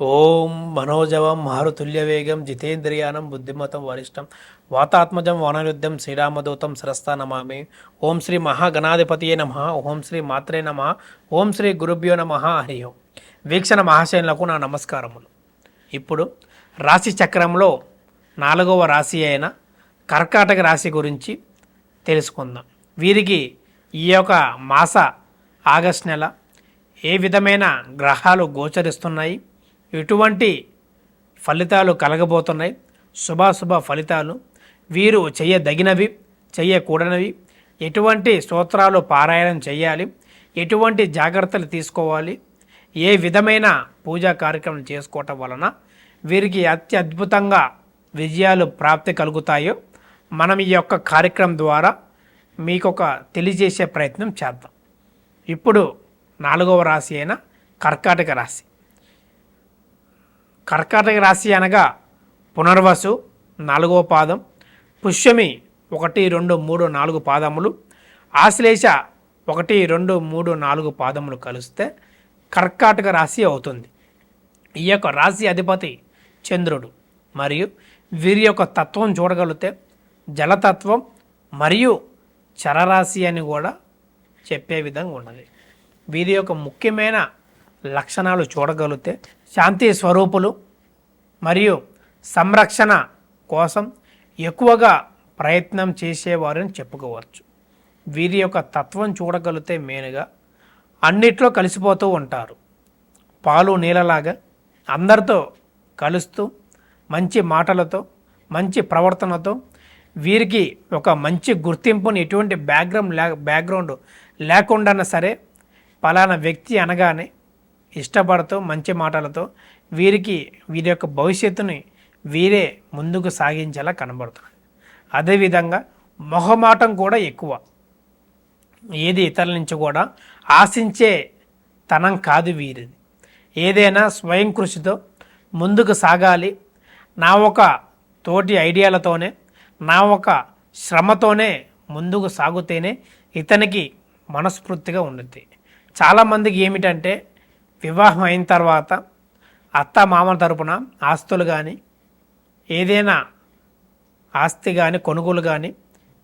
ఓం మనోజవం మారుతుల్యవేగం జితేంద్రియానం బుద్ధిమతం వరిష్టం వాతాత్మజం వనరుద్ధం శ్రీరామదూతం శిరస్థా నమామి. ఓం శ్రీ మహాగణాధిపతియే నమ. ఓం శ్రీ మాత్రే నమ. ఓం శ్రీ గురుభ్యో నమ. హరి ఓం. వీక్షణ మహాశయులకు నా నమస్కారములు. ఇప్పుడు రాశి చక్రంలో 4వ రాశి అయిన కర్కాటక రాశి గురించి తెలుసుకుందాం. వీరికి ఈ యొక్క మాస ఆగస్టు నెల ఏ విధమైన గ్రహాలు గోచరిస్తున్నాయి, ఎటువంటి ఫలితాలు కలగబోతున్నాయి, శుభాశుభ ఫలితాలు, వీరు చేయదగినవి చేయకూడనివి, ఎటువంటి స్తోత్రాలు పారాయణం చేయాలి, ఎటువంటి జాగ్రత్తలు తీసుకోవాలి, ఏ విధమైన పూజా కార్యక్రమం చేసుకోవటం వలన వీరికి అత్యద్భుతంగా విజయాలు ప్రాప్తి కలుగుతాయో మనం ఈ యొక్క కార్యక్రమం ద్వారా మీకు ఒక తెలియజేసే ప్రయత్నం చేద్దాం. ఇప్పుడు 4వ రాశి అయిన కర్కాటక రాశి. కర్కాటక రాశి అనగా పునర్వసు 4వ పాదం, పుష్యమి 1, 2, 3, 4 పాదములు, ఆశ్లేష 1, 2, 3, 4 పాదములు కలిస్తే కర్కాటక రాశి అవుతుంది. ఈ యొక్క రాశి అధిపతి చంద్రుడు. మరియు వీరి యొక్క తత్వం చూడగలిగితే జలతత్వం మరియు చరరాశి అని కూడా చెప్పే విధంగా ఉన్నది. వీరి యొక్క ముఖ్యమైన లక్షణాలు చూడగలిగితే శాంతి స్వరూపులు మరియు సంరక్షణ కోసం ఎక్కువగా ప్రయత్నం చేసేవారని చెప్పుకోవచ్చు. వీరి యొక్క తత్వం చూడగలిగితే మెయిన్గా అన్నిట్లో కలిసిపోతూ ఉంటారు. పాలు నీళ్ళలాగా అందరితో కలుస్తూ మంచి మాటలతో మంచి ప్రవర్తనతో వీరికి ఒక మంచి గుర్తింపుని ఎటువంటి బ్యాక్గ్రౌండ్ లేకుండా సరే పలానా వ్యక్తి అనగానే ఇష్టపడుతూ మంచి మాటలతో వీరి యొక్క భవిష్యత్తుని వీరే ముందుకు సాగించేలా కనబడుతుంది. అదేవిధంగా మొహమాటం కూడా ఎక్కువ. ఏది ఇతరుల నుంచి కూడా ఆశించే తనం కాదు వీరిది. ఏదైనా స్వయం కృషితో ముందుకు సాగాలి, నా ఒక తోటి ఐడియాలతోనే నా ఒక శ్రమతోనే ముందుకు సాగుతేనే ఇతనికి మనస్ఫూర్తిగా ఉంటుంది. చాలామందికి ఏమిటంటే వివాహం అయిన తర్వాత అత్త మామల తరపున ఆస్తులు కానీ ఏదైనా ఆస్తి కానీ కొనుగోలు కానీ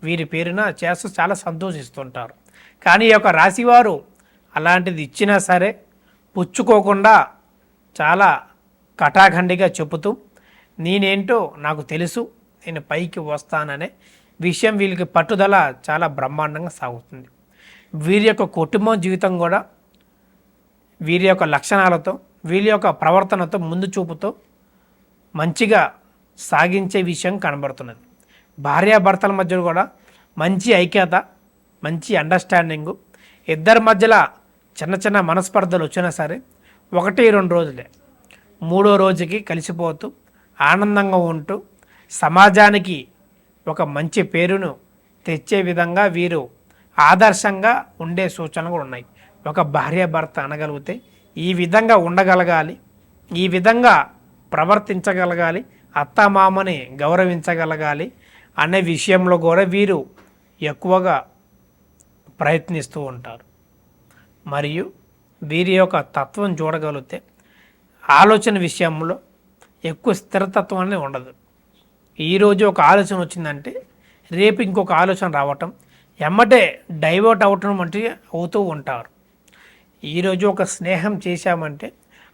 వీరి పేరున చేస్తూ చాలా సంతోషిస్తుంటారు. కానీ ఈ యొక్క రాశివారు అలాంటిది ఇచ్చినా సరే పుచ్చుకోకుండా చాలా కటాఖండిగా చెబుతూ నేనేంటో నాకు తెలుసు, నేను పైకి వస్తాననే విషయం వీళ్ళకి పట్టుదల చాలా బ్రహ్మాండంగా సాగుతుంది. వీరి యొక్క కుటుంబం జీవితం కూడా వీరి యొక్క లక్షణాలతో వీరి యొక్క ప్రవర్తనతో ముందు చూపుతో మంచిగా సాగించే విషయం కనబడుతున్నది. భార్యాభర్తల మధ్య కూడా మంచి ఐక్యత, మంచి అండర్స్టాండింగు, ఇద్దరి మధ్యలో చిన్న చిన్న మనస్పర్ధలు వచ్చినా సరే 1, 2 రోజులే, 3వ రోజుకి కలిసిపోతూ ఆనందంగా ఉంటూ సమాజానికి ఒక మంచి పేరును తెచ్చే విధంగా వీరు ఆదర్శంగా ఉండే సూచనలు కూడా ఉన్నాయి. ఒక భార్యాభర్త అనగలిగితే ఈ విధంగా ఉండగలగాలి, ఈ విధంగా ప్రవర్తించగలగాలి, అత్తమామని గౌరవించగలగాలి అనే విషయంలో కూడా వీరు ఎక్కువగా ప్రయత్నిస్తూ ఉంటారు. మరియు వీరి యొక్క తత్వం చూడగలిగితే ఆలోచన విషయంలో ఎక్కువ స్థిరతత్వం అనేది ఉండదు. ఈరోజు ఒక ఆలోచన వచ్చిందంటే రేపు ఇంకొక ఆలోచన రావటం, ఎమ్మటే డైవర్ట్ అవటం వంటివి అవుతూ ఉంటారు. ఈరోజు ఒక స్నేహం చేశామంటే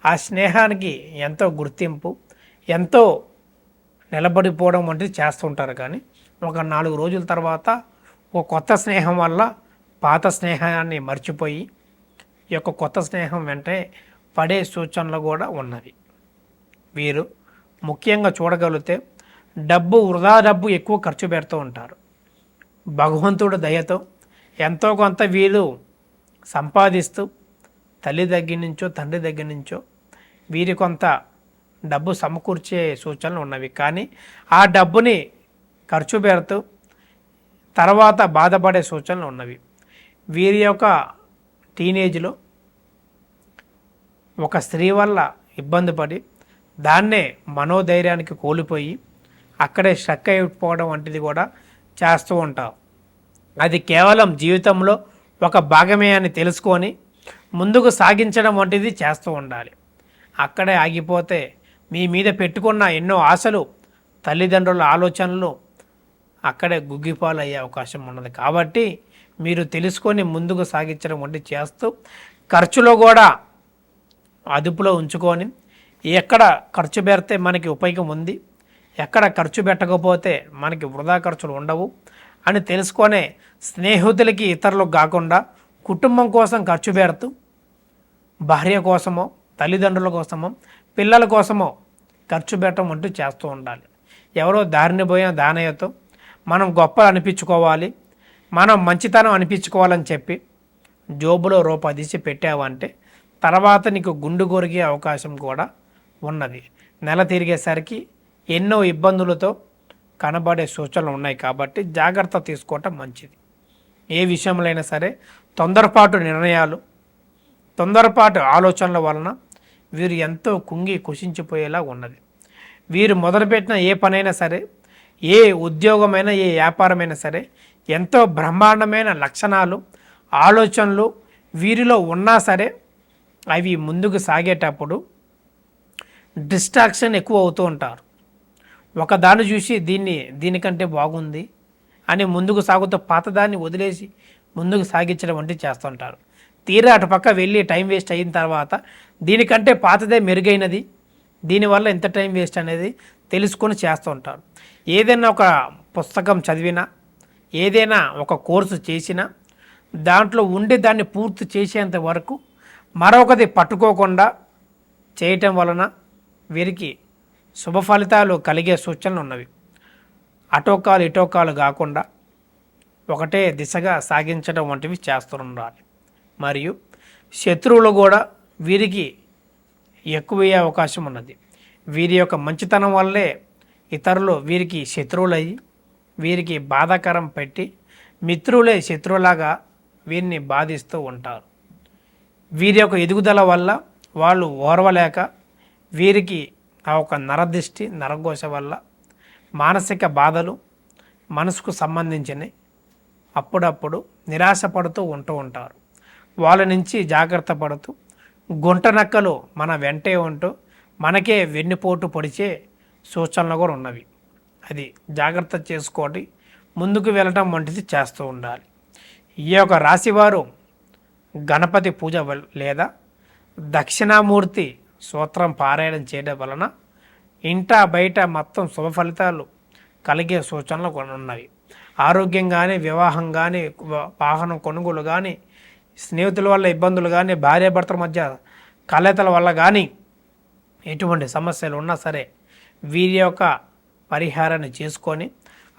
ఆ స్నేహానికి ఎంతో గుర్తింపు, ఎంతో నిలబడిపోవడం వంటిది చేస్తుంటారు. కానీ ఒక 4 రోజుల తర్వాత ఒక కొత్త స్నేహం వల్ల పాత స్నేహాన్ని మర్చిపోయి ఈ యొక్క కొత్త స్నేహం వెంటే పడే సూచనలు కూడా ఉన్నవి. వీరు ముఖ్యంగా చూడగలిగితే వృధా డబ్బు ఎక్కువ ఖర్చు పెడుతూ ఉంటారు. భగవంతుడు దయతో ఎంతో కొంత వీరు సంపాదిస్తూ తల్లి దగ్గర నుంచో తండ్రి దగ్గర నుంచో వీరి కొంత డబ్బు సమకూర్చే సూచనలు ఉన్నవి. కానీ ఆ డబ్బుని ఖర్చు పెడుతూ తర్వాత బాధపడే సూచనలు ఉన్నవి. వీరి యొక్క టీనేజ్లో ఒక స్త్రీ వల్ల ఇబ్బంది పడి దాన్నే మనోధైర్యానికి కోల్పోయి అక్కడే స్ట్రక్ అయిపోవడం వంటిది కూడా చేస్తూ ఉంటారు. అది కేవలం జీవితంలో ఒక భాగమే అని తెలుసుకొని ముందుకు సాగించడం వంటిది చేస్తూ ఉండాలి. అక్కడే ఆగిపోతే మీ మీద పెట్టుకున్న ఎన్నో ఆశలు, తల్లిదండ్రుల ఆలోచనలు అక్కడే గుగ్గిపాలు అయ్యే అవకాశం ఉన్నది. కాబట్టి మీరు తెలుసుకొని ముందుకు సాగించడం వంటి చేస్తూ ఖర్చులో కూడా అదుపులో ఉంచుకొని ఎక్కడ ఖర్చు పెడితే మనకి ఉపయోగం ఉంది, ఎక్కడ ఖర్చు పెట్టకపోతే మనకి వృధా ఖర్చులు ఉండవు అని తెలుసుకొనే స్నేహితులకి ఇతరులకు కాకుండా కుటుంబం కోసం ఖర్చు పెడుతూ భార్య కోసమో తల్లిదండ్రుల కోసమో పిల్లల కోసమో ఖర్చు పెట్టడం అంటూ చేస్తూ ఉండాలి. ఎవరో దారిని పోయిన దానయ్యతో మనం గొప్పలు అనిపించుకోవాలి, మనం మంచితనం అనిపించుకోవాలని చెప్పి జోబులో రూపాయి తీసి పెట్టావంటే తర్వాత నీకు గుండు కొరిగే అవకాశం కూడా ఉన్నది. నెల తిరిగేసరికి ఎన్నో ఇబ్బందులతో కనబడే సూచనలు ఉన్నాయి. కాబట్టి జాగ్రత్త తీసుకోవటం మంచిది. ఏ విషయంలో అయినా సరే తొందరపాటు నిర్ణయాలు, తొందరపాటు ఆలోచనల వలన వీరు ఎంతో కుంగి కుషించిపోయేలా ఉన్నది. వీరు మొదలుపెట్టిన ఏ పనైనా సరే, ఏ ఉద్యోగమైనా, ఏ వ్యాపారమైనా సరే ఎంతో బ్రహ్మాండమైన లక్షణాలు, ఆలోచనలు వీరిలో ఉన్నా సరే అవి ముందుకు సాగేటప్పుడు డిస్ట్రాక్షన్ ఎక్కువ అవుతూ ఉంటారు. ఒకదాన్ని చూసి దీనికంటే బాగుంది అని ముందుకు సాగుతూ పాతదాన్ని వదిలేసి ముందుకు సాగించడం వంటి చేస్తుంటారు. తీరా అటు పక్క వెళ్ళి టైం వేస్ట్ అయిన తర్వాత దీనికంటే పాతదే మెరుగైనది, దీనివల్ల ఎంత టైం వేస్ట్ అనేది తెలుసుకొని చేస్తూ ఉంటారు. ఏదైనా ఒక పుస్తకం చదివినా, ఏదైనా ఒక కోర్సు చేసినా దాంట్లో ఉండి దాన్ని పూర్తి చేసేంత వరకు మరొకటి పట్టుకోకుండా చేయటం వలన వీరికి శుభ ఫలితాలు కలిగే సూచనలు ఉన్నవి. అటోకాలు ఇటోకాలు కాకుండా ఒకటే దిశగా సాగించడం వంటివి చేస్తుండాలి. మరియు శత్రువులు కూడా వీరికి ఎక్కువయ్యే అవకాశం ఉన్నది. వీరి యొక్క మంచితనం వల్లే ఇతరులు వీరికి శత్రువులయ్యి వీరికి బాధాకరం పెట్టి మిత్రులే శత్రువులాగా వీరిని బాధిస్తూ ఉంటారు. వీరి యొక్క ఎదుగుదల వల్ల వాళ్ళు ఓర్వలేక వీరికి ఆ ఒక నరదృష్టి, నరఘోష వల్ల మానసిక బాధలు, మనసుకు సంబంధించినవి అప్పుడప్పుడు నిరాశపడుతూ ఉంటూ ఉంటారు. వాళ్ళ నుంచి జాగ్రత్త పడుతూ గుంట నక్కలు మన వెంటే ఉంటూ మనకే వెన్నుపోటు పొడిచే సూచనలు కూడా ఉన్నవి. అది జాగ్రత్త చేసుకోండి, ముందుకు వెళ్ళటం వంటిది చేస్తూ ఉండాలి. ఈ యొక్క రాశివారు గణపతి పూజ లేదా దక్షిణామూర్తి స్తోత్రం పారాయణం చేయడం వలన ఇంట బయట మొత్తం శుభ ఫలితాలు కలిగే సూచనలు ఉన్నవి. ఆరోగ్యం కానీ, వివాహం కానీ, వాహనం కొనుగోలు కానీ, స్నేహితుల వల్ల ఇబ్బందులు కానీ, భార్యాభర్తల మధ్య కలయితల వల్ల కానీ ఎటువంటి సమస్యలు ఉన్నా సరే వీరి యొక్క పరిహారాన్ని చేసుకొని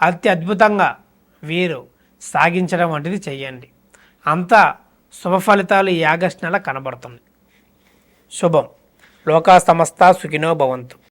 అతి అద్భుతంగా వీరు సాగించడం వంటిది చెయ్యండి. అంతా శుభ ఫలితాలు ఈ ఆగస్టు నెల కనబడుతుంది. శుభం. లోకా సమస్త సుఖినో భవంతు.